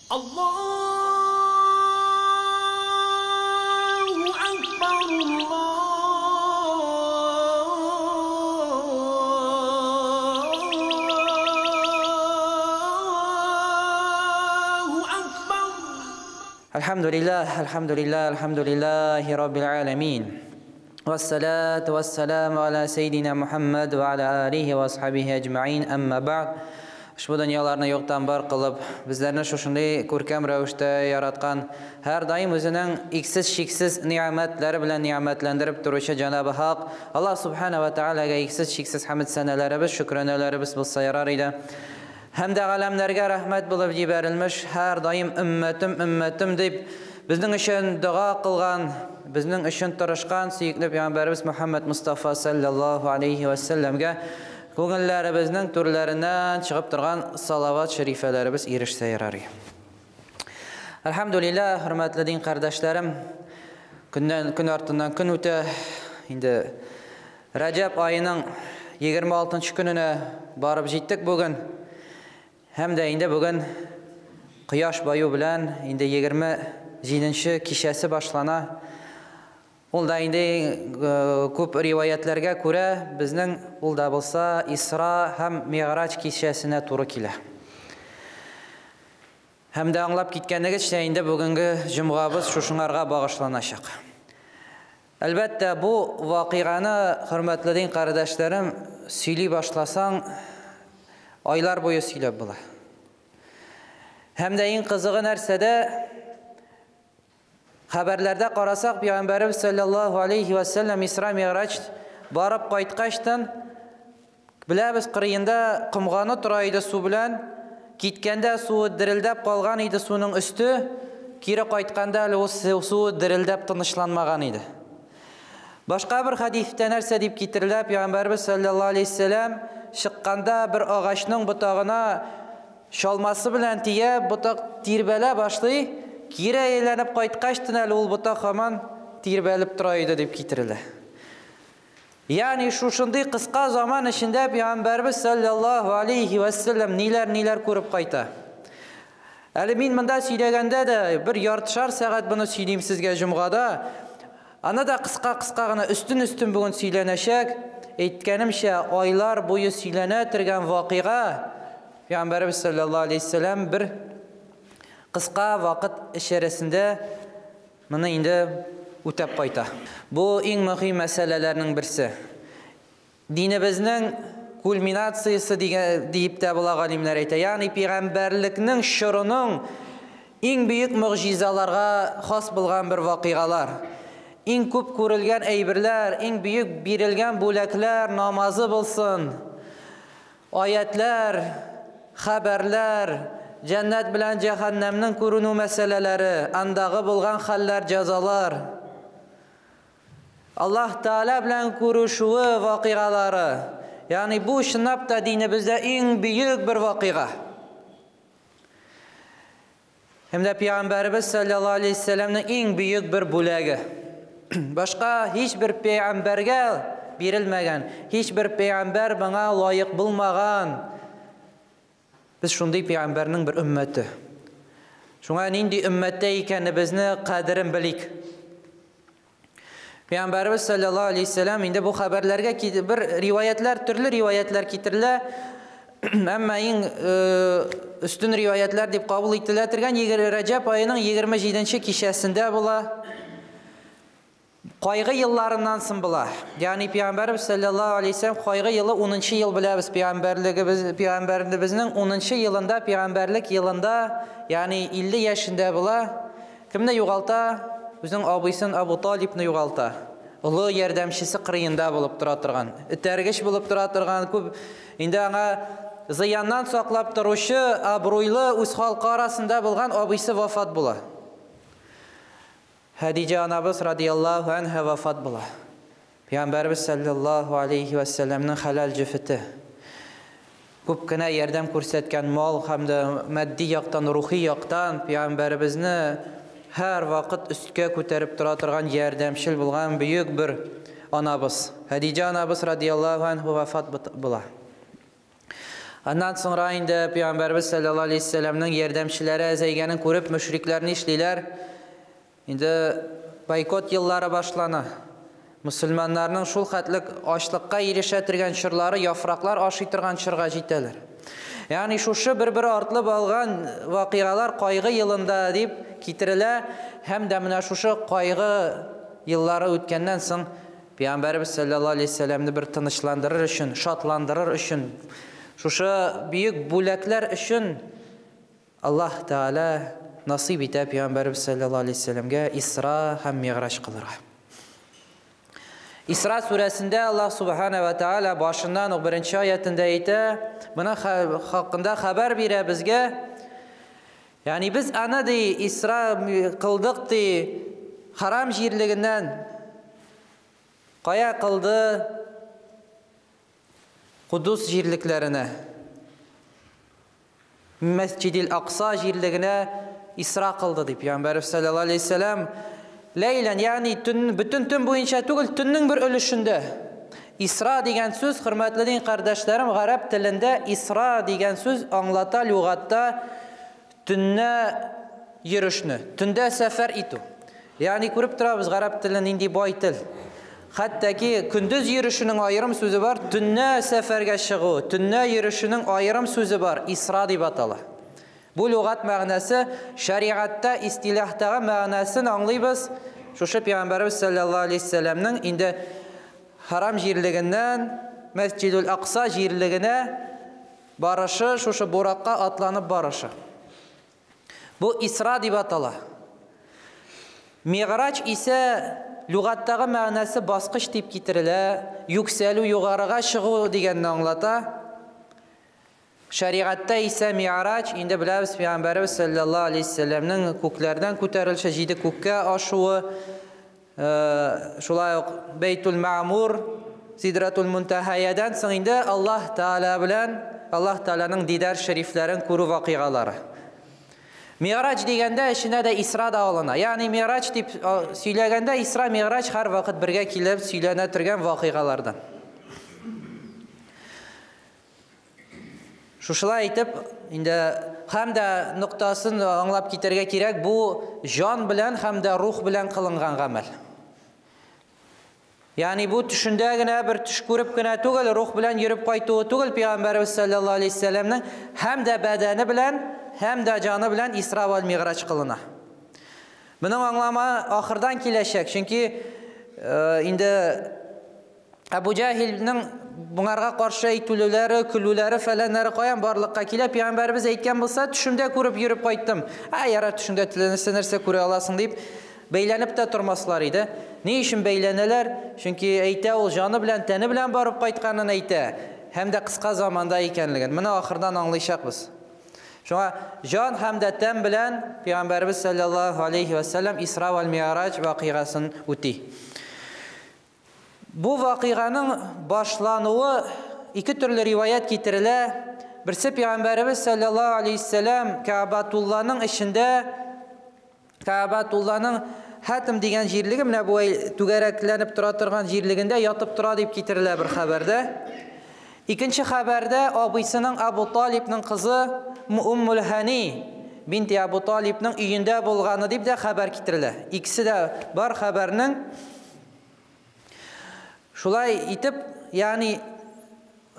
Allahu Akbar, Allahu Akbar. Alhamdulillahi Rabbil Alamin. Vessalatu vesselamu ala seyyidina Muhammed ve ala alihi ve ashabihi ecma'in, amma ba'd. Ushbu dunyolarni yo'qdan bor qilib, bizlarni shunday ko'rkam ravishda yaratgan, har doim o'zining iksiz cheksiz ne'matlari bilan ne'matlantirib turuvchi Janobi Haq Alloh subhanahu va taolaga iksiz cheksiz hamd sanalarimiz, shukronalarimiz bo'lsa yarar edi. Hamda alamlarga rahmat bo'lib yuborilmish, har doim ummatim deb bizning uchun duo qilgan, bizning uchun tirishgan suyukli payg'ambarimiz Muhammad Mustafa sallallohu alayhi va sallamga ko'ngillaribizning turlaridan chiqib turgan salovat sharifalarimiz erishsa yarar. Alhamdulillah, hurmatli din qardoshlarim, kun ortidan kun o'ta, endi Rajab oyining 26-kunini borib yetdik bugun. Hamda endi bugun quyosh boyu bilan endi 27-kechasi boshlana. Ulda endi ko'p rivoyatlarga ko'ra bizning ulda bo'lsa Isro ham Mi'raj kechasina to'g'ri keladi. Hamda anglab ketganligicha endi bugungi jumg'amiz shunga bag'ishlanacak. Albatta bu voqeani hurmatli din qardoshlarim сөйлей boshlasang oylar bo'yi сөйләп bo'la. Hamda eng qizig'i narsada xabarlarda qarasak, Peygamberimiz sallallohu alayhi va sallam Isra Mi'raj borib qaytqashdan bilamiz, qiriyinda qumg'oni turaydi suv bilan, ketganda suvi dirildab qolgan edi suvning usti, kiri qaytganda suvi dirildab tinchlanmagan edi. Boshqa bir hadisda narsa deb keltirilib, Peygamberimiz sallallohu alayhi va sallam chiqqanda bir og'achning butog'ina sholmasi bilan tiyib, butoq tirbala boshlaydi. Kira aylanib qaytqashdan ul butoq hamon tirbalib turaydi deb keltirildi. Ya'ni shunday qisqa zaman ichida Payg'ambarimiz sallallohu alayhi va sallam nelar ko'rib qayta. Hali men bunda söylaganda da bir yartishar soat buni söyleyim sizga jumg'ada. Ana da qisqa-qisqagina üstün bugun söylenecek. Aytganimcha oylar bo'yi söylana turgan voqea Payg'ambarimiz sallallohu alayhi va sallam bir qisqa vaqt içerisinde mana endi o'tab qayta. Bu eng muhim masalalarning birisi. Dinimizning kulminatsiyasi deyip de bular alimlar aytadi. Ya'ni payg'ambarlikning shurining eng buyuk mo'jizalarga xos bo'lgan bir voqealar. Eng ko'p ko'rilgan aybirlar, eng buyuk berilgan bo'laklar, namozi bo'lsin, oyatlar, xabarlar, cennet bilan cehennemnin kurunu meseleleri, andağı bulgan haller, cezalar, Allah Teala bilan kuruşuğu vakiaları, yani bu şınap da dinimizde en büyük bir vakıa. Hem de Peygamberimiz sallallahu aleyhi ve sellem'nin en büyük bir bulağı. Başka hiçbir peygamberge verilmegen, hiçbir peygamber bana layık bulmagan. Biz şunday peygamberning bir ümmeti. Şuna nindi ümmetde ekanimizni qadrin bilik. Peygamberimiz sallallohu alayhi vasallam endi bu xabarlarga bir rivoyatlar, turli rivoyatlar keltiriladi. Amma eng ustun rivoyatlar deb qabul etilaturgan Rajab oyining 27-kechasida bo'la. Qaygı yıllarından sınbılar. Yani Peygamberimiz sallallahu aleyhi ve sellem qaygı yılı 10. yıl biliriz. Peygamberimizin 10. yılında, peygamberlik yılında, yani 50 yaşında bula. Kimde yuğalta? Bizim abisinin Abu Talib'ni yuğalta. Ulu yardımcısı qırıyında bulup duratırgan. Tergiş bulup duratırgan. Indi ana ziyandan saklap turuşu, abruylu, öz halkı arasında bulgan abisi vafat bula. Hadice anamız radiyallahu anha vefat bula. Peygamberimiz sallallahu aleyhi ve sellem'nin halal cüfeti. Köpkine yardım ko'rsatgan mal hamda maddi yoqdan, ruhiy yoqdan Peygamberimizni her vaqt ustga ko'tarib turadigan yordamchil bo'lgan buyuk bir onamiz. Hadice anamız radiyallahu anha vefat bula. Аннан соңра инде Пәйгамбәрбез саллаллаһу алейхи вәсәлләмнең ярдәмчеләре әзәйгәнен күреп мөшрикләрне эшлиләр. Инде бойкот еллары башлана. Мөселманнарның шул хәтлек ачлыкка ирешә торган чорлары яфраклар ашый торган чорга җитәләр. Ягъни шушы бер-бер артлып алган вакыйгалар кайгы елында дип китерелә, һәм дә менә шушы кайгы еллары үткәннән соң Пәйгамбәрбез саллаллаһу алейхи вәсәлләмне бер тынычландырыр өчен, шатландырыр өчен, шушы бөек бүләкләр өчен Аллаһ Тәгалә насыйп итә Пәйгамбәрбез саллаллаһу алейхи вәсәлләмгә Исра һәм Миғраҗ кылырга. Исра сүрәсендә Аллаһ Субхана ва Тәгалә башыннан ук беренче аятында әйтә, моның хакында хәбәр бирә безгә. Ягъни без аны ди Исра кылдык ди харам җирлегеннән кая кылды? Кудус җирлекләренә. Мәсҗидил Акса җирлегенә Исра кылды дип Пәйгамбәр саллаллаһу алейхи вәсәлләм лейлән, ягъни бөтен төн буенча түгел, төннең бер өлешендә. Исра дигән сүз, хөрмәтле дин кардәшләрем, гарәп телендә Исра дигән сүз аңлата лугатта төнне йөрүшне, төндә сәфәр итү. Ягъни күреп торабыз гарәп телен нинди бай тел. Хәтта ки көндез йөрүшенең аерым сүзе бар, төнне сәфәргә чыгу, төнне йөрүшенең аерым сүзе бар, Исра дип атала. Бу лугат мәгънәсе шариатта истилаһтагы мәгънәсен аңлыйбыз. Шушы Пәйгамбәрбез саллаллаһу алейхи вәсәлләмнең инде харам җирлегеннән Мәсҗидул Акса җирлегенә барышы, шушы буракка атланып барышы. Бу Исра дип атала. Миғраҗ исә лугаттагы мәгънәсе баскыч дип китерелә, юксәлү, югарыга чыгу дигәнне аңлата. Шариатта исә Миғраҗ, инде беләбез Пәйгамбәрбез саллаллаһу алейхи вәсәлләмнең күкләрдән күтәрелеше, 7 күккә ашуы, шулай ук Бәйтул Маъмур, Сидратул Мунтаһаядан соң инде Аллаһ Тәгалә белән Аллаһ Тәгаләнең дидар шәрифләрен күрү вакыйгалары. Миғраҗ дигәндә эченә дә Исра да алына. Ягъни Миғраҗ дип сөйләгәндә Исра, Миғраҗ һәр вакыт бергә килеп сөйләнә торган вакыйгалардан. Шушылай итеп, инде һәм дә нуктасын аңлап китәргә кирәк, бу җан белән һәм дә рух белән кылынган гамәл. Ягъни бу төшендә генә бер төш күреп кенә түгел, рух белән йөреп кайтуы түгел, Пәйгамбәрбез саллаллаһу алейхи вәсәлләмнең һәм дә бәдәне белән, һәм дә җаны белән Исра ва Миғраҗ кылына. Моның аңлама ахырдан киләчәк, чөнки инде Әбу Җәһилнең буңарга каршы әйтүләре, көлүләре, фәләннәре каян барлыкка килә. Пәйгамбәрбез әйткән булса, төшемдә күреп йөреп кайттым. Яра төшендә теләнсә күрә аласың дип бәйләнеп тә тормаслар иде. Ни өчен бәйләнәләр? Чөнки әйтә, ул җаны белән, тәне белән барып кайтканын әйтә, һәм дә кыска заманда икәнлеген. Моны ахырдан аңлыйчакбыз. Шуңа җан һәм дә тән белән Пәйгамбәрбез саллаллаһу алейхи вәсәлләм Исра ва Миғраҗ вакыйгасын үти. Бу вакыйганың башлануы ике төрле риваят китерелә. Берсе Пәйгамбәрбез саллаллаһу алейхи вәсәлләм Кәбатулланың эчендә, Кәбатулланың Хәтим дигән җирлеге, менә бу түгәрәкләнеп тора торган җирлегендә ятып тора дип китерелә бер хәбәрдә. Икенче хәбәрдә абыйсының Абу Талибның кызы Уммул Хани бинти Абу Талибның өендә булганы дип дә хәбәр китерелә. Икесе дә бар хәбәрнең. Шулай итеп, ягъни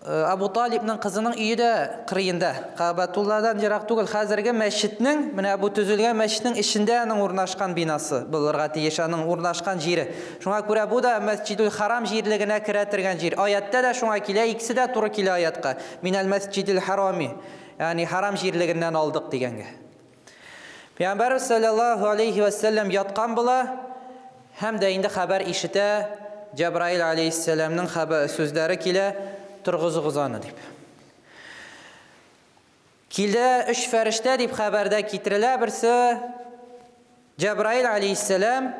Абу Талибның кызының өе дә кырыенда, Кәбатулладан җирак түгел, хәзерге мәчетнең, менә бу төзелгән мәчетнең эчендә аның урнашкан бинасы, булырга тиеш аның урнашкан җире. Шуңа күрә бу да Мәсҗидул Харам җирлегенә керә торган җир. Аятта да шуңа килә, икесе дә туры килә аятка. Минал Мәсҗидил Харами, ягъни харам җирлегеннән алдык дигәнгә. Пәйгамбәр саллаллаһу алейхи вәсәлләм яткан була, һәм дә инде хәбәр ишетә, Җәбраил алейһиссәламның сүзләре килә, тургызыгыз аны дип. Килде 3 фәрештә дип хәбәрдә китерелә. Берсе Җәбраил алейһиссәлам,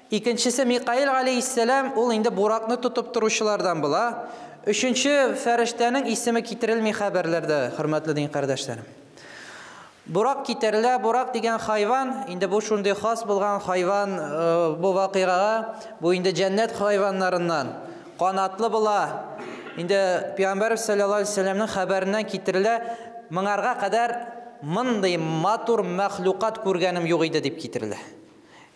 икенчесе Микаил алейһиссәлам, ул инде буракны тотып торучылардан була. Өченче фәрештәнең исеме китерелми хәбәрләрдә, хөрмәтле дин кардәшләрем. Бурак китерелә, бурак дигән хайван, инде бу шундый хас булган хайван, бу вакыйгага, бу инде җәннәт хайваннарыннан, канатлы була, инде Пәйгамбәрбез саллаллаһу алейхи вәсәлләмнең хәбәреннән китерелә, моңарга кадәр мондый матур мәхлукат күргәнем юк иде дип китерелә.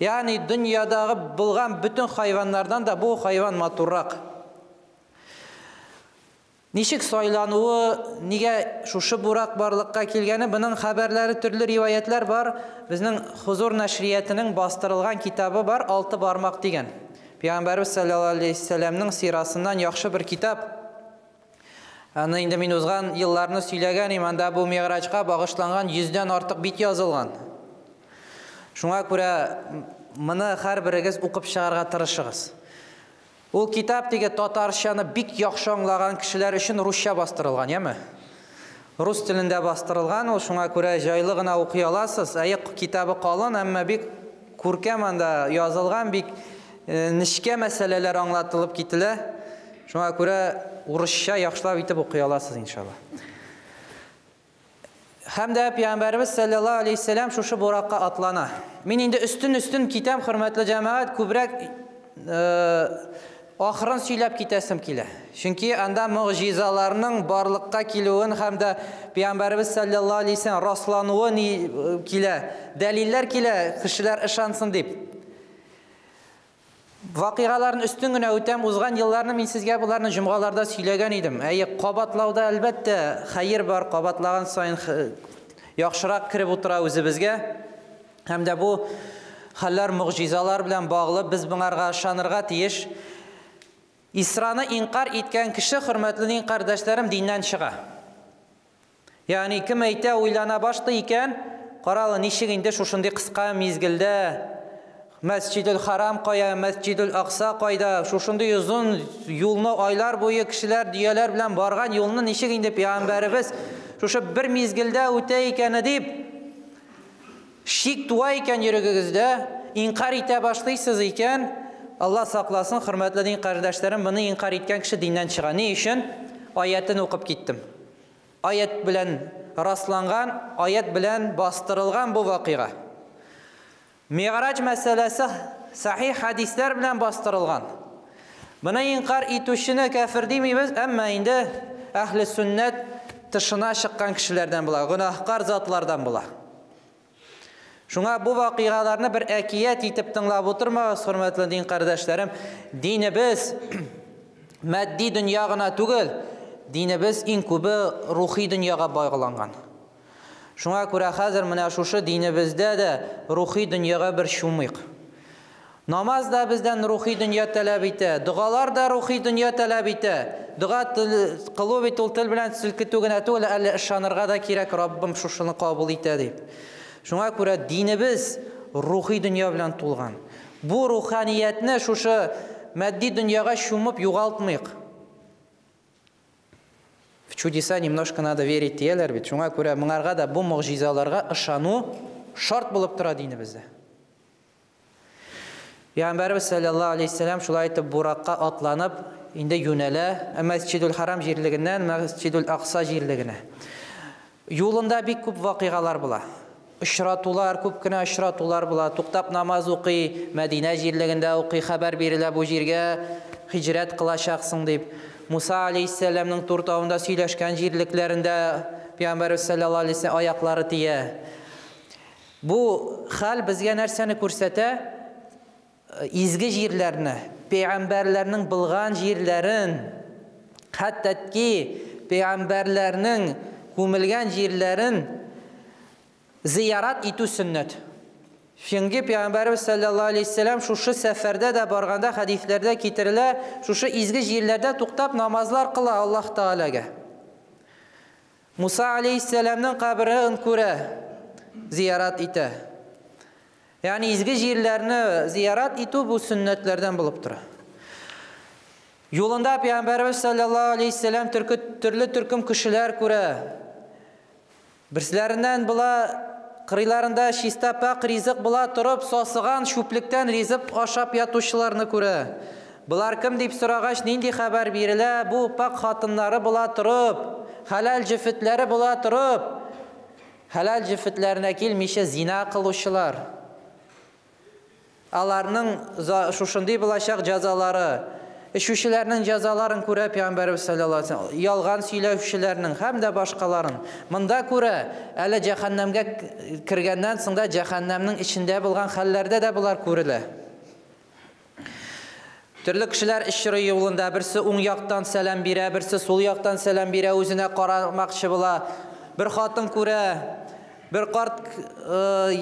Ягъни дөньядагы булган бүтән хайваннардан да бу хайван матуррак. Ничек сайлануы, нигә шушы бурак барлыкка килгәне, буның хәбәрләре, төрле риваятлар бар. Безнең Хузур нәшриятының бастырылган китабы бар, 6 бармак дигән. Пәйгамбәрбез саллаллаһу алейхи вәсәлләмнең сирасыннан яхшы бер китап. Аны инде мин узган елларны сөйләгән, иманда бу Миғраҗка багышланган 100дән артык бит язылган. Шуңа күрә моны һәрберегез укып чыгарга тырышыгыз. Ул китап теге татарчаны бик яхшы аңлаган кешеләр өчен русча бастырылган, яме? Рус телендә бастырылган, ул шуңа күрә җайлы гына укый аласыз. Аяк китабы калын, әмма бик күркәм анда язылган, бик нечкә мәсьәләләр аңлатылып кителә. Шуңа күрә урысча яхшылап итеп укый аласыз иншалла. Һәм дә Пәйгамбәрбез саллаллаһу алейхи вәсәлләм шушы буракка атлана. Мин инде өстен китәм, хөрмәтле җәмәгать, күбрәк ахырын сөйләп китәсем килә. Чөнки анда мөгъҗизаларның барлыкка килүен һәм дә Пәйгамбәрбез саллаллаһу алейхи вәсәлләм раслануы килә, дәлилләр килә, кешеләр ышансын дип. Вакыйгаларны өстен генә үтәм, узган елларны мин сезгә буларны җомгаларда сөйләгән идем. Кабатлауда әлбәттә хәер бар, кабатлаган сайын яхшырак кирип утыра үзебезгә. Һәм дә бу хәлләр мөгъҗизалар белән баглы, без буңарга ышанырга тиеш. Исраны инкар иткән кеше, хөрмәтле кардәшләрем, диннән чыга. Ягъни кем әйтә, уйлана башлый икән, каралы ничек инде шушындый кыска мизгелдә Мәсҗидел Харам кая, Мәсҗидел Акса кайда, шушындый узун юлны айлар буе кешеләр дияләр белән барган юлны ничек инде Пәйгамбәрбез шушы бер мизгелдә үтә икән дип шик туа икән йөрәгегездә, инкар итә башлыйсыз икән, Алла сакласын, хөрмәтле кардәшләрем, моны инкар иткән кеше диннән чыга. Ни өчен? Аятын укып киттем. Аят белән расланган, аят белән бастырылган бу вакыйга. Миғраҗ мәсьәләсе сахих хадислар белән бастырылган. Моны инкар итүчене кафир димибез, әмма инде әһле сөннәт тышына чыккан кешеләрдән була, гөнаһкар затлардан була. Шуңа бу вакыйгаларны бер әкият итеп тыңлап утырмагыз, хөрмәтле дин кардәшләрем. Динебез матди дөнья гына түгел, динебез иң күбе рухи дөньяга байгыланган. Шуңа күрә хәзер менә шушы динебездә дә рухи дөньяга бер шумыйк. Намаз да бездән рухи дөнья таләп итә, дугалар да рухи дөнья таләп итә. Дуга кылу бит ул тел белән силкетү генә түгел, әле ышанырга да кирәк, Раббым шушыны кабул итә дип. Шуңа күрә динебез рухи дөнья белән тулган. Бу руханиятне шушы матди дөньяга шумып югалтмыйк. В чудеса немножко надо верить диеләр бит. Шуңа күрә моңарга да бу мөгъҗизаларга ышану шарт булып тора динебездә. Пәйгамбәрбез саллаллаһу алейхи вәсәлләм шулай итеп буракка атланып, инде юнәлә Мәсҗидел Харам җирлегеннән Мәсҗидел Акса җирлегенә. Юлында бик күп вакыйгалар була. Ишратулар, күп кенә ишратулар була. Туктап намаз укый, Мәдинә җирлегендә укый, хәбәр бирелә бу җиргә һиҗрәт кылачаксың дип. Муса алейхиссәламның туртавында сөйләшкән җирлекләрендә Пәйгамбәрбез саллаллаһу алейхи вәсәлләм аяклары тия. Бу хәл безгә нәрсәне күрсәтә? Изге җирләрне, пәйгамбәрләрнең булган җирләрен, хәттәки пәйгамбәрләрнең күмелгән җирләрен зиярат итү сөннәт. Чөнки Пәйгамбәрбез саллаллаһу алейхи вәсәлләм шушы сәфәрдә дә барганда хадисләрдә китерелә, шушы изге җирләрдә туктап намазлар кыла Аллаһ Таалага. Муса алейхиссәламның кабрын күрә, зиярат итә. Ягъни изге җирләрне зиярат итү бу сөннәтләрдән булып тора. Юлында Пәйгамбәрбез саллаллаһу алейхи вәсәлләм төрле төркем кешеләр күрә. Берсләреннән була кырыйларында чиста пак ризык була торып, сасыган шүплектән ризык ашап ятучыларны күрә. Булар кем дип сорагач, нинди хәбәр бирелә? Бу пак хатыннары була торып, халал җифетләре була торып, халал җифетләренә килмичә зина кылучылар. Аларның шушындый булачак җәзалары. эшүчеләрнең җәзаларын күрә Пәйгамбәрбез саллаллаһу алейһи ва саллям, ялган сөйләүчеләрнең һәм дә башкаларын. Монда күрә, әле җәһәннәмгә кергәннән соң да җәһәннәмнең ичендә булган хәлләрдә дә булар күрелә. Төрле кешеләр эшче юлында, берсе уң яктан сәлам бирә, берсе сул яктан сәлам бирә, үзенә карамакчы була. Бер хатын күрә, bir kart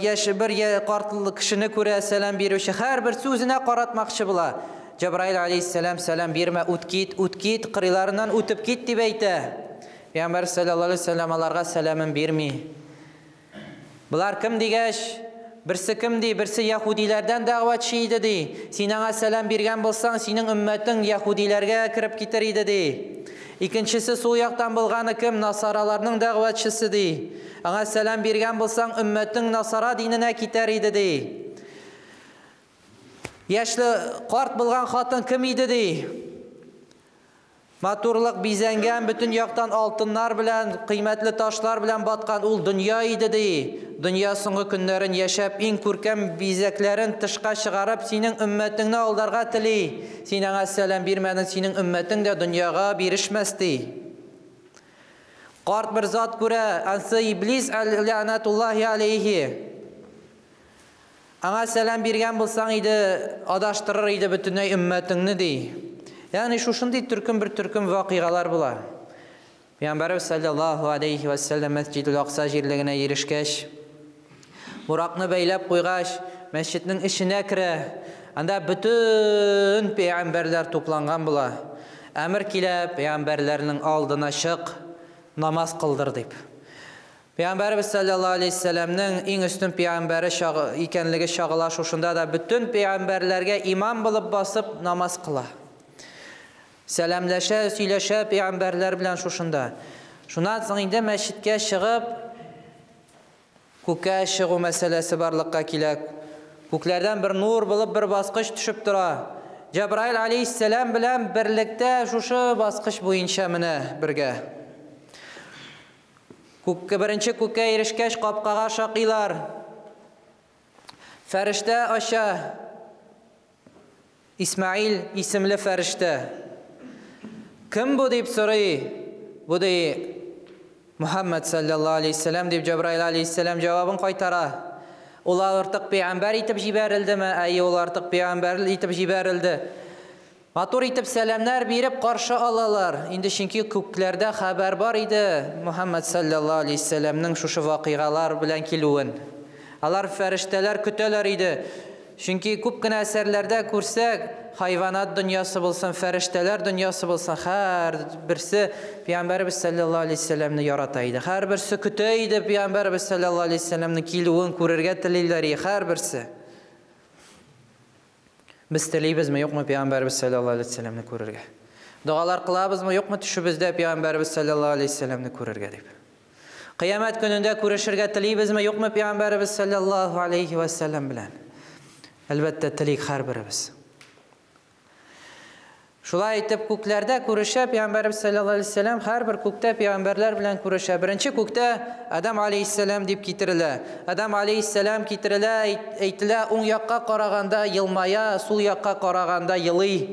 yaşı bir kartlı kişini küre selam birişi her bir sözüne karatmakçı bula. Cebrail aleyhisselam selam birme ut git kırılarından utup git diye beyte. Peygamber sallallahu aleyhi ve sellem alarga selamın birmi. Bular kim digeş? Birisi kim di? Birisi Yahudilerden davetçiydi di. Sinana selam birgen bolsan senin ümmetin Yahudilerge kirip gitar idi di. İkincisi soyaktan bulganı kim? Nasaralarının davetçisi di. Ana selam birgen bolsan ümmetin Nasara dinine gitar idi di. Yaşlı kart bulgan hatın kim idi di? Maturluk bizengen bütün yaktan altınlar bilen, kıymetli taşlar bilen batkan ul dünya idi di. Dünya soңгы günlerin yaşap in kurkem bizeklerin tışka çıgarıp senin ümmetinle aldarga tili. Senin selam birmedin senin ümmetin de dünyaya birişmezdi. Kart bir zat göre ansı iblis la'natullahi aleyhi. Ana selam birgen bulsan idi adaştırır idi bütün ümmetinni di. Yani şu şunday bir türküm vakigalar bula. Peygamberimiz sallallahu aleyhi ve sellem Mescid-ül Aksa jirligine erişkeş. Murakны beylep koygaş, mescidin içine kire. Anda bütün peygamberler toplangan bula. Emir kile peygamberlerinin aldına çık, namaz kıldır deyip. Peygamberimiz sallallahu aleyhi ve sellem'nin en üstün peygamberi ikenligi şagıla şuşunda da bütün peygamberlerge imam bulup basıp namaz kıla. Selamlaşa, söyleşe peygamberler bilen şuşunda. Şundan sonra indi mescidge çıkıp Kökə çığı meselesi barlıqqa kile. Köklerden bir nur bulup bir basqış düşüp dura. Cebrail aleyhisselam bilen birlikte şuşu basqış boyunca mine birge. Birinci kökə erişkeş kapkağa şaqilar. Ferişte aşağı. İsmail isimli ferişte. Kim bu deyip soruyu? Bu deyip Muhammed sallallahu aleyhi ve sellem deyip Cebrail aleyhisselam cevabın qaytara. Olar artık peygamber itip jiberildi mi? Ayy olar artık peygamber itip jiberildi. Matur itip selamlar berip qarşı alalar. Indi çünki köklerde haber var idi Muhammed sallallahu aleyhi ve sellem'nin şuşu vakigalar bilen kiluun. Alar ferişteler küteler idi. Çünki köpkine eserlerde kursek hayvanat dünyası bulsun, ferişteler dünyası bulsun. Her birisi Peygamberimiz sallallahu aleyhi ve sellem'ni yarataydı. Her birisi küteydi Peygamberimiz sallallahu aleyhi ve sellem'ni kiluun kururga tililleri. Her birisi. Biz tiliybiz mi yok mu Peygamberimiz sallallahu aleyhi ve sellem'ni kururga? Dualar kılabız mı yok mu tüşübüzde Peygamberimiz sallallahu aleyhi ve sellem'ni kururga deyip. Kıyamet gününde kuruşurga tiliybiz mi yok mu Peygamberimiz sallallahu aleyhi ve sellem bilen? Elbette tilik her birimiz. Şulay etip köklerde kuruşa Peygamberimiz sallallahu aleyhi ve sellem her bir kökte peygamberler bilen kuruşa. Birinci kökte Adam aleyhisselam deyip getirile. Adam aleyhisselam getirile eytile on yakka qaraganda yılmaya, sul yakka qaraganda yılı.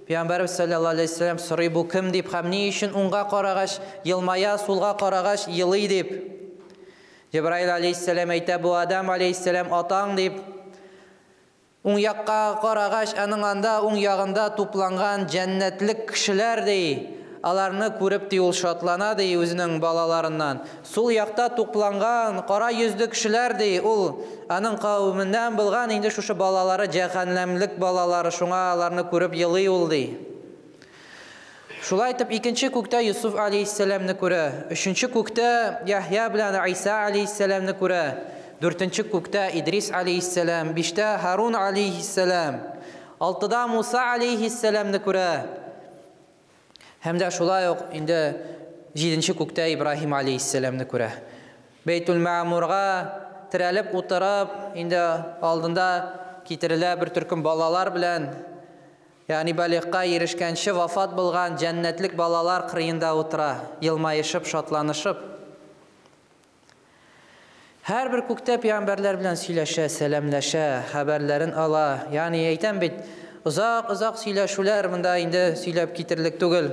Peygamberimiz sallallahu aleyhi ve sellem soruyu bu kim deyip hem ne için onga qaragaş yılmaya, sulga qaragaş yılı deyip. Cebrail aleyhisselam eyte bu Adam aleyhisselam atan deyip. Un yakka qaragaş anında un yağında toplangan cennetlik kişiler dey. Alarını görüp de ol şatlana dey özünün balalarından. Sul yakta toplangan qara yüzlü kişiler dey. Ol anın kavminden bilgan indi şuşu balaları cehennemlik balaları şuna alarını görüp yılı ol dey. Şulay etip ikinci kökte Yusuf aleyhisselam'ni göre, üçüncü kökte Yahya bilen İsa aleyhisselam'ni göre. Dörtüncü kökte İdris aleyhisselam, beşte Harun aleyhisselam, altıda Musa aleyhisselam'ni göre. Hem de şulay yok, indi yedinci kökte İbrahim aleyhisselam'ni göre. Beytül Ma'mur'a tirelip oturup, indi aldında getirile bir türküm balalar bilen, yani balıqqa erişkençi vafat bulgan cennetlik balalar kırıyında otura, yılmayışıp, şatlanışıp. Her bir kökte peygamberler bilen söyleşe, selamlaşa, haberlerin ala. Yani eyten bit Узак сөйләшүләр монда инде сөйләп китерлек түгел.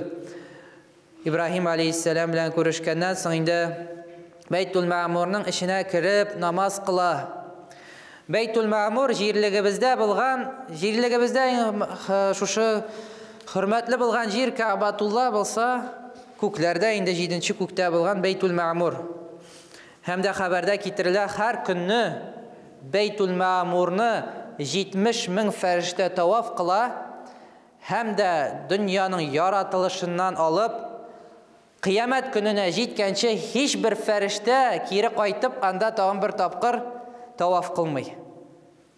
Ибраһим алейхиссалам белән күрешкәннән соң инде Бәйтул Маъмурның эченә кереп намаз кыла. Бәйтул Маъмур җирлегебездә булган, җирлегебездә шушы хөрмәтле булган җир Кәгъбатулла булса, күкләрдә инде 7нче күктә булган Бәйтул Маъмур. Һәм дә хәбәрдә китерелә, һәр көнне Бәйтул Маъмурны 70 мең фәрештә таваф кыла, һәм дә дөньяның яратылышыннан алып Кыямәт көненә җиткәнче һич бер фәрештә кире кайтып анда тагын бер тапкыр таваф кылмый.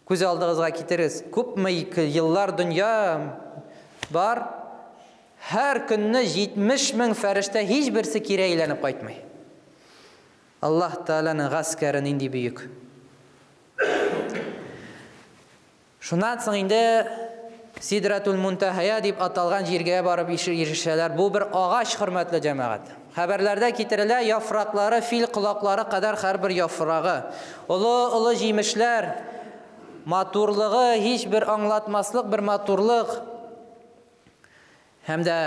Күз алдыгызга китерегез. Күпме еллар дөнья бар, һәр көнне 70 мең фәрештә һич берсе кире әйләнеп кайтмый. Аллаһ Тааланың гаскәре нинди бөек. Шуннан соң инде Сидратул Мунтахая дип аталган җиргә барып ирешәләр. Бу бер агач, хөрмәтле җәмәгать. Хәбәрләрдә китерелә, яфраклары фил колаклары кадәр һәрбер яфрагы. Олы җимешләр, матурлыгы, һич бер аңлатмаслык бер матурлык. Һәм дә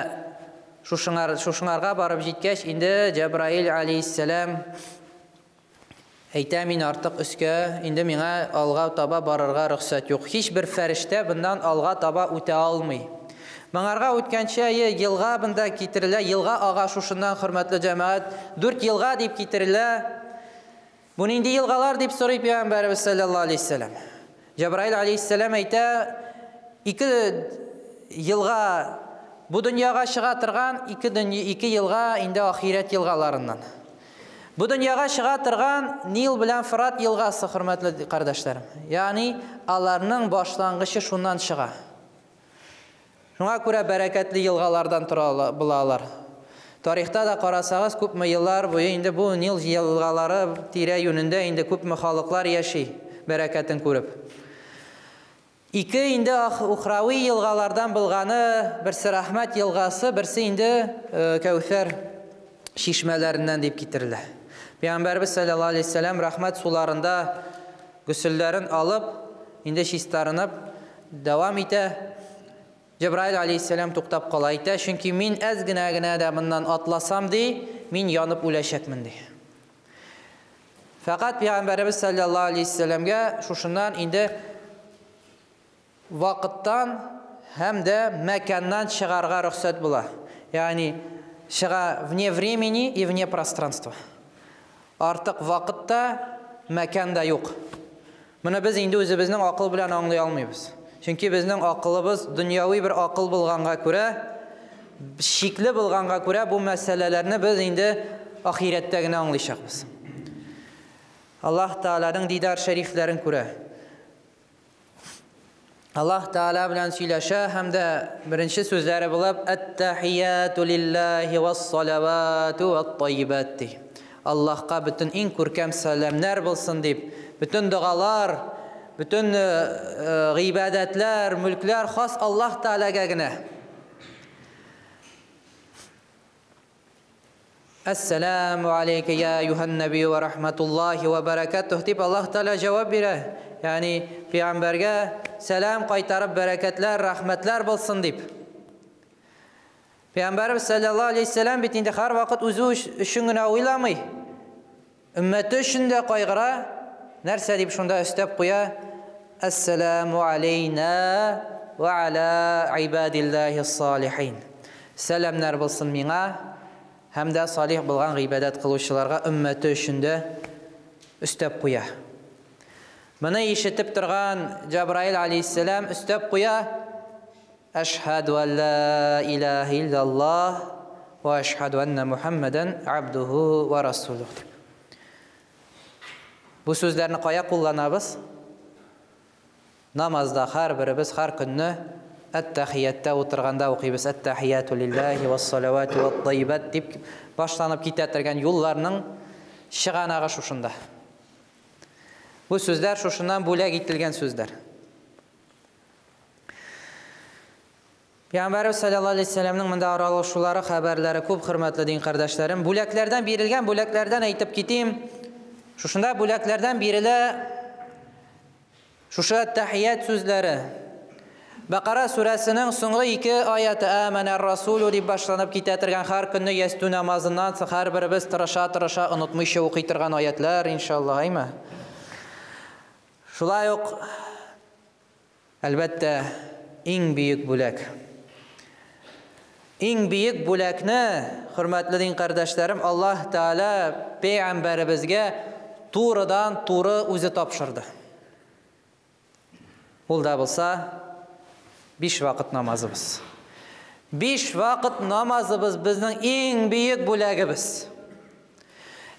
шушыңарга барып җиткәч, инде Җәбраил алейхиссалам әйтә, мин артык өскә, инде миңа алга таба барырга рөхсәт юк. Һич бер фәрештә bundan алга таба үтә алмый. Моңарга үткәнчә елга бында китерелә, елга ага шушыннан, хөрмәтле җәмәгать, 4 елга дип китерелә. Бу нинди елгалар дип сорый Пәйгамбәрбез саллаллаһу алейхи вассалам. Җәбраил алейхиссалам әйтә, 2 елга бу дөньяга чыга торган, 2 елга инде ахирет елгаларыннан. Бу дөньяга чыга торган Нил белән Фырат елгасы, хөрмәтле кардәшләрем. Ягъни аларның башлангычы шуннан чыга. Шуңа күрә бәрәкәтле елгалардан тора булалар. Тарихта да карасагыз, күпме еллар буе инде бу Нил елгалары тирә-юнендә инде күпме халыклар яши, бәрәкәтен күреп. 2 инде ухрави елгалардан булганы, берсе Рахмат елгасы, берсе инде Кәүсәр шишмәләреннән дип китерелә. Пәйгамбәрбез саллаллаһу алейхи вассалам рахмат суларында гүсүлләрен алып, инде чистарынып дәвам итә. Җәбраил алейхиссалам туктап кала, әйтә, чөнки мин әз генә дә моннан атласам ди, мин янып үләчәкмен ди. Фақат Пәйгамбәрбез саллаллаһу алейхи вассаламга шушыннан инде вакыттан һәм дә мәканнан чыгарга рөхсәт була. Ягъни чыга вне времени и вне пространства. Артык вакытта, мәканда юк. Моны без инде үзебезнең акыл белән аңлый алмыйбыз. Чөнки безнең акылыбыз дөньяви бер акыл булганга күрә, шикле булганга күрә, бу мәсьәләләрне без инде ахирәттә генә аңлыйчакбыз. Аллаһ Тааланың дидар шәрифләрен күрә. Аллаһ Таала белән сөйләшә, һәм дә беренче сүзләре булып, «Ат-тахияту лиллаһи вас-салавату ват-таййибат». Аллаһка бүтән иң күркәм сәламнәр булсын дип, бүтән дугалар, бүтән гыйбадәтләр, мөлкләр хас Аллаһ Таалага генә. Ассаламу алейка я юхан наби ва рахматуллахи ва баракатух дип Аллаһ Таала җавап бирә. Ягъни Пәйгамбәргә сәлам кайтарып, бәрәкәтләр, рәхмәтләр булсын дип. Пәйгамбәрбез саллаллаһу алейхи вассалам бит инде һәр вакыт үзе өчен генә уйламый. Өммәте өчен дә кайгыра. Нәрсә дип шунда өстәп куя? Ассаламу алейна ва аля ибадиллахи ссалихин. Сәламнар булсын миңа һәм дә салих булган гыйбадат кылучыларга, өммәте өчен дә өстәп куя. Моны ишетеп торган Җабраил алейхиссалам өстәп куя: Ашхаду ан ла илаха иллаллаһ ва ашхаду анна Мухаммадан абдуху ва расулух. Бу сүзләрне кая кулланабыз? Намазда һәрберебез һәр көнне ат-тахиятта утырганда укыйбыз. Ат-тахияту лиллаһи вас-салавату ват-таййибат дип башланып китә торган юлларның чыганагы шушында. Бу сүзләр шушыннан бүләк ителгән сүзләр. Пәйгамбәрбез саллаллаһу алейхи вассаламның монда аралашулары, хәбәрләре күп, хөрмәтле дин кардәшләрем. Бүләкләрдән бирелгән, бүләкләрдән әйтеп китим. Шушында бүләкләрдән бирелә шушы тәхият сүзләре. Бақара сүрәсенең соңгы 2 аяты «Әмәнәр расулу» дип башланып китә торган һәр көнне ястү намазыннан соң һәрберебез тырыша онытмыйча укый торган аятлар, иншаллаһ, әйме. Шулай ук, әлбәттә, иң бөек бүләк. Иң бөек бүләкне, хөрмәтле дин кардәшләрем, Аллаһ Тәала пәйгамбәребезгә турыдан-туры үзе тапшырды. Ул да булса 5 вакыт намазыбыз. 5 вакыт намазыбыз безнең иң бөек бүләгебез.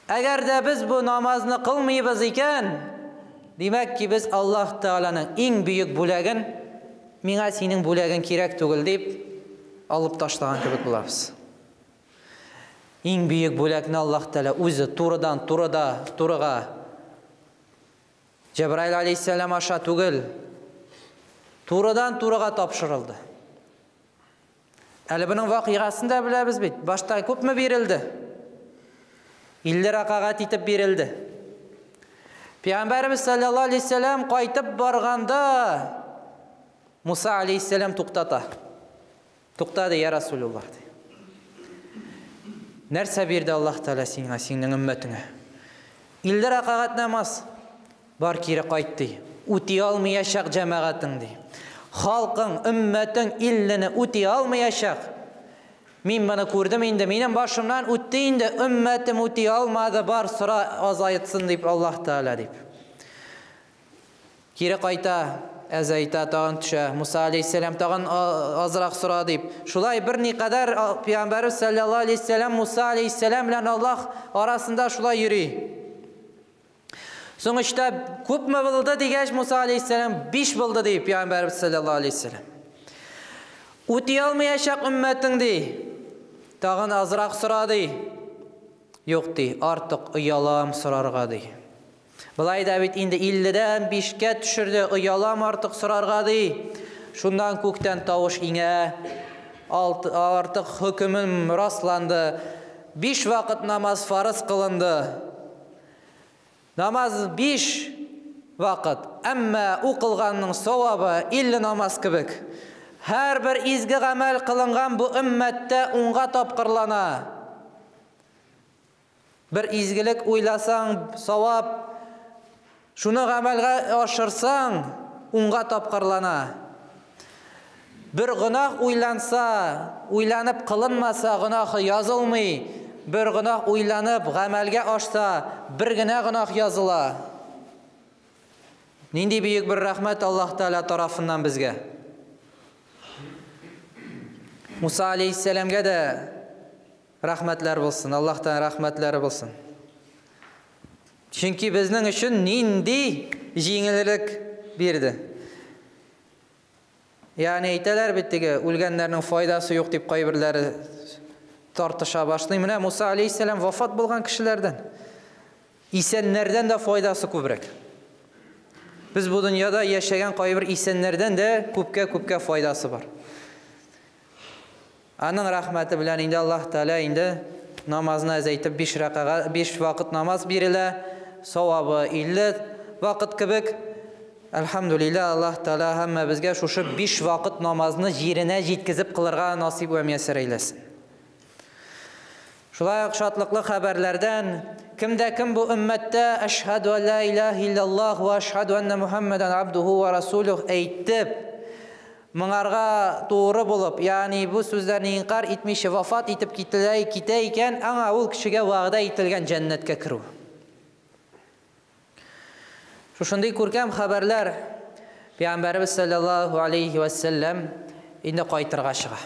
Әгәр дә без бу намазны кылмыйбыз икән, димәк ки без Аллаһ Тәаланың иң бөек бүләген, миңа синең бүләгең кирәк түгел дип алып ташлаган кебек булабыз. Иң бөек бүләкне Аллаһ Тәала үзе турыга Җәбраил алейһиссалам аша түгел, турыга тапшырылды. Әле буның вакыйгасын да беләбез бит. Башта күпме бирелде? 50 ракагат итеп бирелде. Пәйгамбәрбез саллаллаһу алейһи вассалам кайтып барганда Муса алейһиссалам туктады, я Расулуллаһ. Нәрсә бирде Аллаһ Тәала сиңа, синең өммәтеңә? 50 ракагат намаз бар кире кайтты. Үти алмаячак җәмәгатең ди. Халкың, өммәтең 50-не үти алмаячак. Мин моны күрдем инде, минем башымнан үтте инде, өммәтем үти алмады, бар сыра азайтсын дип Аллаһ Тәала дип. Кире кайта, әзәйтә тагын төшә. Муса алейһиссалам тагын азрак сыра дип. Шулай бер никадәр Пәйгамбәрбез саллаллаһу алейһи вассалам Муса алейһиссалам белән Аллаһ арасында шулай йөри. Соңышта күпме булды дигәч Муса алейһиссалам 5 булды ди Пәйгамбәрбез саллаллаһу алейһи вассалам. Үти алмаячак өммәтең ди. Тагын азрак сыра ди. Юк ди, артык уялам сырарга ди. Булай да бит инде 50-дән 5-кә төшерде, уялам артык сырарга ди. Шундан күктән тавыш иңә, артык хөкемем расланды. 5 вакыт намаз фарыз кылынды. Намаз 5 вакыт, әмма укылганның савабы 50 намаз кебек. Һәр бер изге гамәл кылынган бу өммәттә 10-га тапкырлана. Бер изгелек уйласаң савап, шуны гамәлгә ашырсаң 10-га тапкырлана. Бер гынах уйланса, уйланып кылынмаса гынахы язылмый. Бер гынах уйланып гамәлгә ашса, бер генә гынах языла. Нинди бөек бер рәхмәт Аллаһ Тәала тарафыннан безгә. Муса алейһиссаламга да рәхмәтләр булсын, Аллаһтан рәхмәтләре булсын. Чөнки безнең өчен нинди җиңеллек бирде. Ягъни әйтәләр бит теге үлгәннәрнең файдасы юк дип кайберләре тартыша башлый. Менә Муса алейһиссалам вафат булган кешеләрдән, исәннәрдән дә файдасы күбрәк. Без бу дөньяда яшәгән кайбер исәннәрдән дә күпкә файдасы бар. Аның рәхмәте белән инде Аллаһ Тәала инде намазны әзәйтеп 5 вакыт намаз бирелә, савабы 50 вакыт кебек. Әлхәмдүлилләһ, Аллаһ Тәала һәммәбезгә шушы 5 вакыт намазны җиренә җиткезеп кылырга насыйп вә миясәр әйләсен. Шулай ук шатлыклы хәбәрләрдән кемдә кем бу өммәттә әшһәду ан ла илаһа иллаллаһ ва әшһәду анна Мухаммадан абдуху ва расулуһ әйтеп моңарга туры булып, ягъни бу сүзләрне инкар итмичә вафат итеп китә икән, аңа ул кешегә вәгъдә ителгән җәннәткә керү. Шушындый күркәм хәбәрләр Пәйгамбәрбез саллаллаһу алейһи ва саллям инде кайтырга чыга.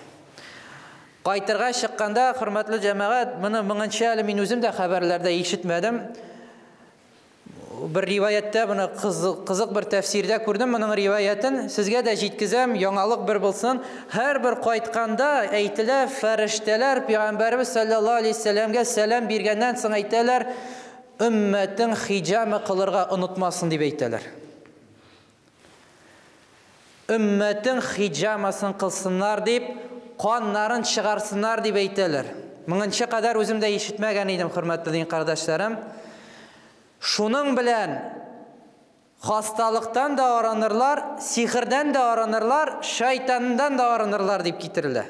Кайтырга чыкканда, хөрмәтле җәмәгать, моңынча әле мин үзем дә хәбәрләрдә ишетмәдем. Бер риваятта, моны кызык бер тәфсирдә күрдем, моның риваятын сезгә дә җиткезәм, яңалык бер булсын. Һәр бер кайтканда әйтелә, фәрештәләр Пәйгамбәрбез саллаллаһу алейһи ва саллямга сәлам биргәннән соң әйтәләр, өммәтең хиҗама кылырга онытмасын дип әйтәләр. Өммәтең хиҗамасын кылсыннар дип, каннарын чыгарсыннар дип әйтәләр. Моңынча кадәр үзем дә ишетмәгән идем, хөрмәтле дин кардәшләрем. Шуның белән hastalıktan da aranırlar, sihirden de aranırlar, şeytandan da aranırlar deyip getirildi.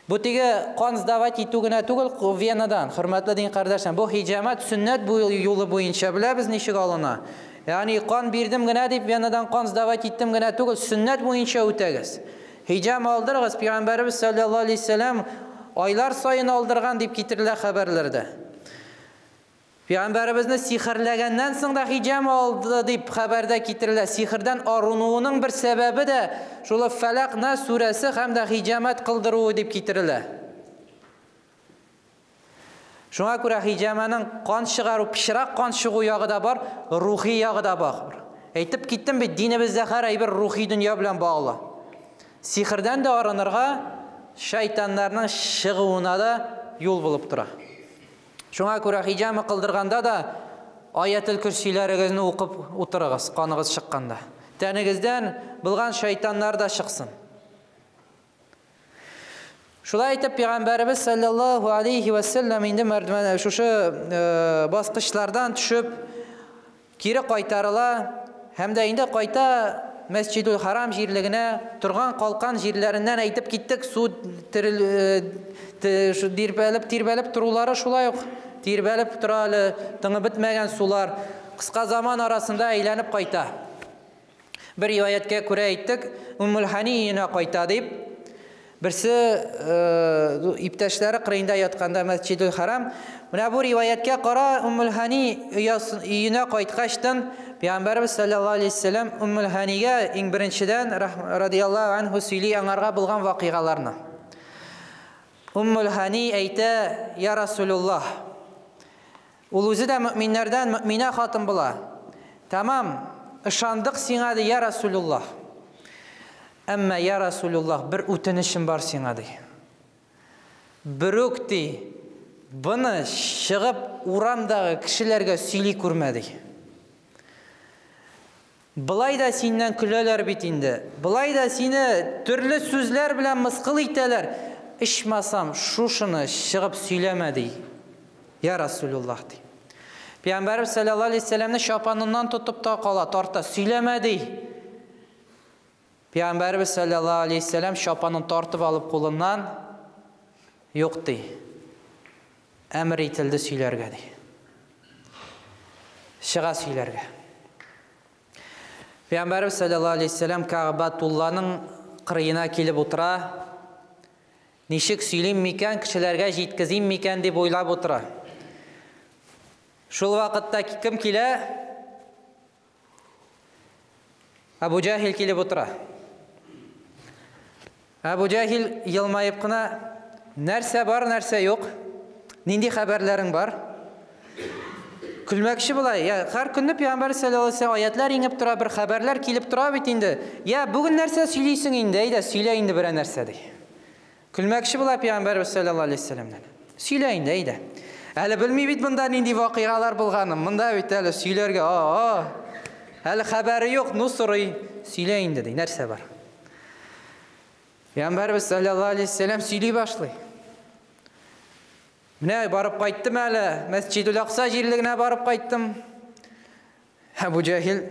Bu tege kan zdavat ituguna tugul Viyana'dan, hürmetli din kardeşlerim. Bu hicamet sünnet bu yolu boyunca bile biz nişik alına. Yani kan birdim gına deyip Viyana'dan kan zdavat ittim gına tugul sünnet boyunca ötegiz. Hicam aldırığız, Peygamberimiz sallallahu aleyhi ve sellem aylar sayın aldırgan deyip getirildi haberlerde. Peygamberimizni sihirlegenden soň da hicam aldı deyip haberde getirildi. Sihirden arınuğunun bir sebebi de şol Felak Nas suresi hem de hicamet kıldırığı deyip getirildi. Şuna göre hicamanın kan çıgarı, pişirak kan çıgı yağı da var, ruhi yağı da var. Eytip gittim bir dinimizde her bir ruhi dünya bilen bağlı. Sihirden de aranırga, şeytanlarının şığıuna da yol bulup dura. Şuna göre hicamı kıldırganda da ayet-el kürsülerinizni okup oturağız, kanınız çıkkanda. Tenigizden bilgan şeytanlar da çıksın. Şulay aytip Peygamberimiz sallallahu aleyhi ve sellem indi merdiven şu baskışlardan düşüp kiri qaytarıla hem de indi qayta Mescid-ül Haram jirligine turgan kalkan jirlerinden aytip gittik su tirbelip turuları şulay yok. Tirbelip turalı tıngı bitmegen sular kısa zaman arasında aylanıp qayta. Bir rivayetke göre ayttık Ümmül Hani'ye qayta deyip birisi iptaşları kırıyında yatkanda Mescid-ül Haram. Bu rivayetke qara Ümmül Hani yine qaytqaştın Peygamberimiz sallallahu aleyhi ve sellem Ümmül Hani'ye en birinçiden radiyallahu anhu söyley anarga bulgan vakigalarını. Ümmül Hani ayta ya Resulullah ul özü de müminlerden mümine hatın bula. Tamam ışandık sina de ya Resulullah. Ama ya Resulullah bir utanışım var sina de. Bir ökti bunu шығып uramdağı kişilerge söyley kurmadi. Былай da senden küleler bitinde. Былай da seni türlü sözler bilen mıskıl iteler. İşmasam şuşunu шығып söylemedi. Ya Resulullah di. Peygamberimiz sallallahu aleyhi ve sellem'in şapanından tutup da kala tartta söylemedi. Peygamberimiz sallallahu aleyhi ve sellem şapanını tartıp alıp kolundan yok di. Emir itildi söylerge di. Çığa söylerge. Peygamberimiz sallallahu aleyhi ve sellem Ka'batullah'ın kırıyına kelip otura. Nişik söyleyeyim miken, kişilerge jetkizeyim miken deb oylab otura. Şol vakitte kim kele? Abu Cahil kelip otura. Abu Cahil yılmayıp kına nerse var, nerse yok. Nindi haberlerin var. Külmekşi bulay. Ya her günde Peygamber sallallahu aleyhi ve sellem ayetler inip tura, bir haberler kelip tura bitinde. Ya bugün nerse söyleysin indi, eyde söyle indi bir nerse dey. Külmekşi bulay Peygamber sallallahu aleyhi ve sellem'den. Söyle indi, eyde. Hele bilmey bit bundan indi vakigalar bulganım. Bunda bit hele söylerge. Hele haberi yok, nusri. Söyle indi dey, nerse var. Peygamber sallallahu aleyhi ve sellem söyley başlay. Mine barıp qayttım hele. Mescid-ül Aqsa jirligine barıp qayttım. Abu Cahil,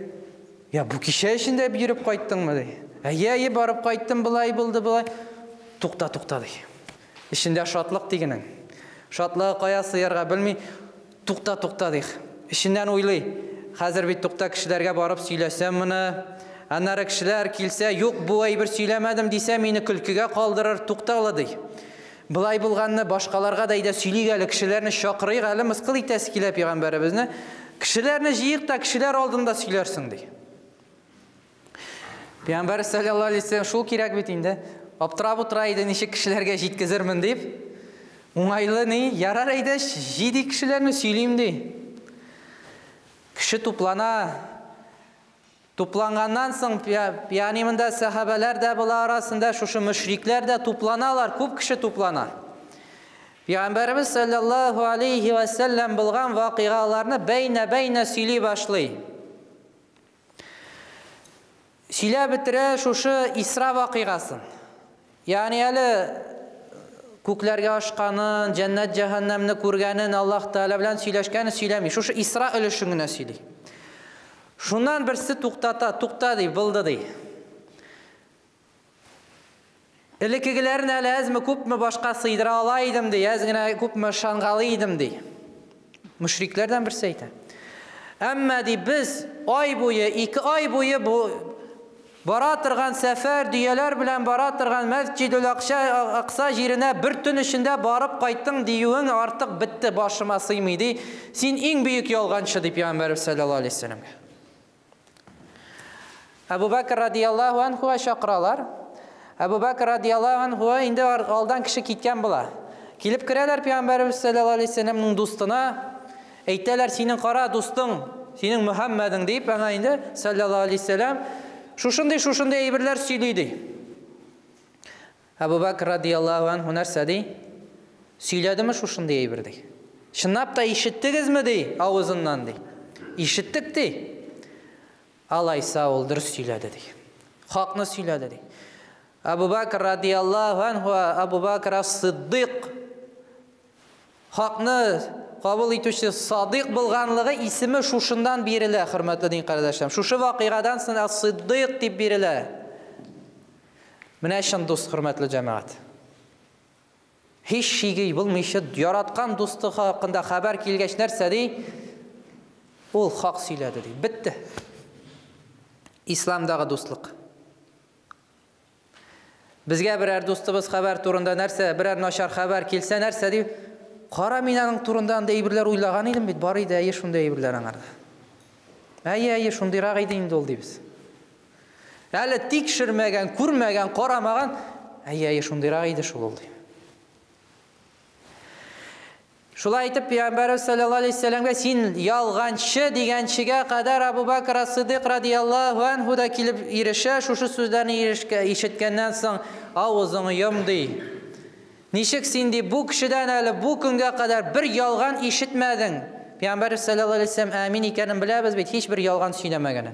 ya bu kişi içinde bir yürüp qayttın mı dey. Ya barıp qayttım, bulay buldu, bulay. Tukta dey. İçinde şatlık deginin. Şatlığı qaya sıyırga bilmey, tukta dey. İçinden oylay. Hazır bir tukta kişilerge barıp söylesem mini. Anları kişiler kilse, yok bu ay bir söylemedim dese meni külküge kaldırır, tuktalı dey. Bulay bulganını başkalarga da ida söyleyip kişilerini şakırıyık ali mıskıl itesi kile Peygamberimizni. Kişilerini jiyik da kişiler aldığında söylersin dey. Peygamber sallallahu aleyhi ve sellem şul kirek bitinde. Aptırab oturaydı nişik kişilerge jetkizirmin deyip. Oңайлы ne? Yarar ayda jidi kişilerini söyleyeyim dey. Kişi Toplangandan soň piyaniminde sahabeler de bula arasında şu müşrikler de toplanalar, köp kişi toplana. Peygamberimiz sallallahu aleyhi ve sellem bilgan vakigalarını beyne söyley başlay. Söyle bitire şu İsra vakigasın. Yani hali köklerge aşkanın, cennet cehennemni көрgenin, Allah Teala bilen söyleşkeni söylemey. Şu İsra ölüşüngüne söyley. Şundan birisi tuqta dey, bildi dey. Ilikigilerin әлі әзімі көпмі башқа сыйдыра алайдым dey, әзгіне көпмі шанғалайдым dey. Müşriklerden birisi aytadi. Amma dey biz ay boyu, 2 ay boyu bara turgan sefer diyeler bilen bara turgan Mescid-ül Aqsa yerine bir tün içinde barıp qaytdın deyuğun artık bitti, başıma sıymaydı. Sen en büyük yolgançı deyip Peygamberimiz sallallahu aleyhi ve sellem'e. Ebu Bekir radiyallahu anhu'a şaqıralar. Ebu Bekir radiyallahu anhu'a indi aldan kişi kitken bula. Kilip kireler Peygamberimiz sallallahu aleyhi ve sellem'nin dostuna. Eyteler senin kara dostun, senin Muhammed'in deyip bana indi sallallahu aleyhi ve sellem. Şuşunday eybirler söyleydi. Ebu Bekir radiyallahu anhu nerse dey? Söyledi mi şuşunday eybirdi? Şınap da işittiniz mi dey? Ağzından dey. İşittik dey. Allah sağ ol, dürüst söyledi dey. Hakını söyledi dey. Ebu Bekir radiyallahu anhu, Ebu Bekir as-Siddiq hakını kabul etüşü sadık bulganlığı ismi şuşundan biriyle, hürmetli din kardeşlerim. Şuşu vakigadan sonra as-Siddiq deyip biriyle. Münəşin dost, hürmetli cemaat. Hiç şeyi bilmişi, yaratkan dostu hakkında haber kelgeç nerse dey, ol hak söyledi dey. Bitti. İslam'dağı dostluk. Bizge birer dostumuz haber turunda nerse, birer naşar haber kelse nerse dey, Qara minanın turundan deybirler uylağan idim bit, barıydı әйе şunda eybirler anardı. Әйе şundayrak idi indi ol deybiz. Әлі tekşirmegen, kurmegen, qaramagan, әйе şundayrak idi şul oldu. Şulay aytib Peygamberimiz sallallahu aleyhi ve sellem'e sen yalğançı degençige kadar Ebu Bekir as-Siddiq radiyallahu anhu da kilip irişe, şuşu sözlerini işitkenden soň ağzını yumdy. Nişik sen de bu kişiden әлі bu günge kadar bir yalgan işitmedin. Peygamberimiz sallallahu aleyhi ve sellem amin ikenin bilebez bit, hiçbir yalgan söylemegenen.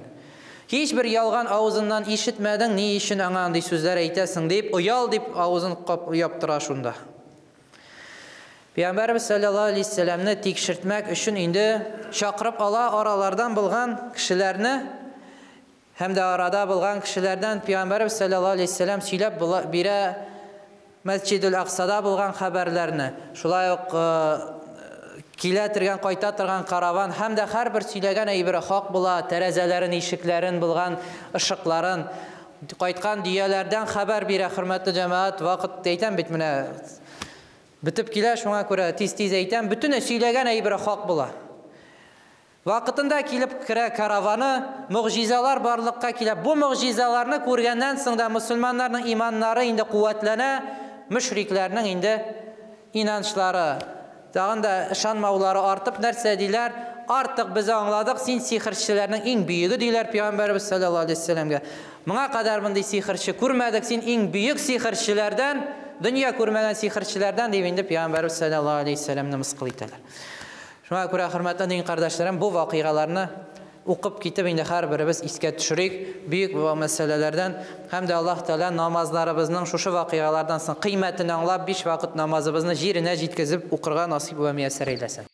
Hiçbir yalgan ağzından işitmedin, ne işin anan dey sözler eytesin deyip, uyal deyip ağzını yaptıra şunda. Peygamberimiz sallallahu aleyhi ve sellem'ni tekşirtmek üçün indi şaqırıp ala aralardan bulgan kişilerini, hem de arada bulgan kişilerden Peygamberimiz sallallahu aleyhi ve sellem söylep bire Mescid-ül Aqsa'da bulgan haberlerini, şulay kiletirgen, qaytatirgen karavan, hem de her bir söylegen eybiri hak bula, terezelerin, işiklerin, bulgan ışıkların, qaytkan diyelerden haber bire, hürmetli cemaat, vakit deyten bitmine, bitip kile, şuna göre tiz eyten, bütün söylegen eybiri hak bula. Vakitinde kilip kire karavanı, mucizalar barlıkka kilip, bu mucizalarını көрgenden sonra Müslümanların imanları indi kuvvetlene, müşriklerinin indi inançları, dağında ışanmauları artıp nerse deyler, artık biz anladık, sen sihirçilerinin en büyüğü deyler Peygamberimiz sallallahu aleyhi ve sellem'e. Buna kadar bunday sihirçi kurmadık, sen en büyük sihirçilerden, dünya kurmadan sihirçilerden deyinde Peygamberimiz sallallahu aleyhi ve sellem'ni mıskıl ederler. Şuna göre hürmetli din kardeşlerim, bu vakigalarını okup kitap indi her birimiz isket düşürük, büyük bu meselelerden, hem de Allah Teala namazlarımızın şu vakigalardan kıymetini anlap, 5 vakit namazımızı yerine jetkizip okurga nasip ve müyesser eylesin.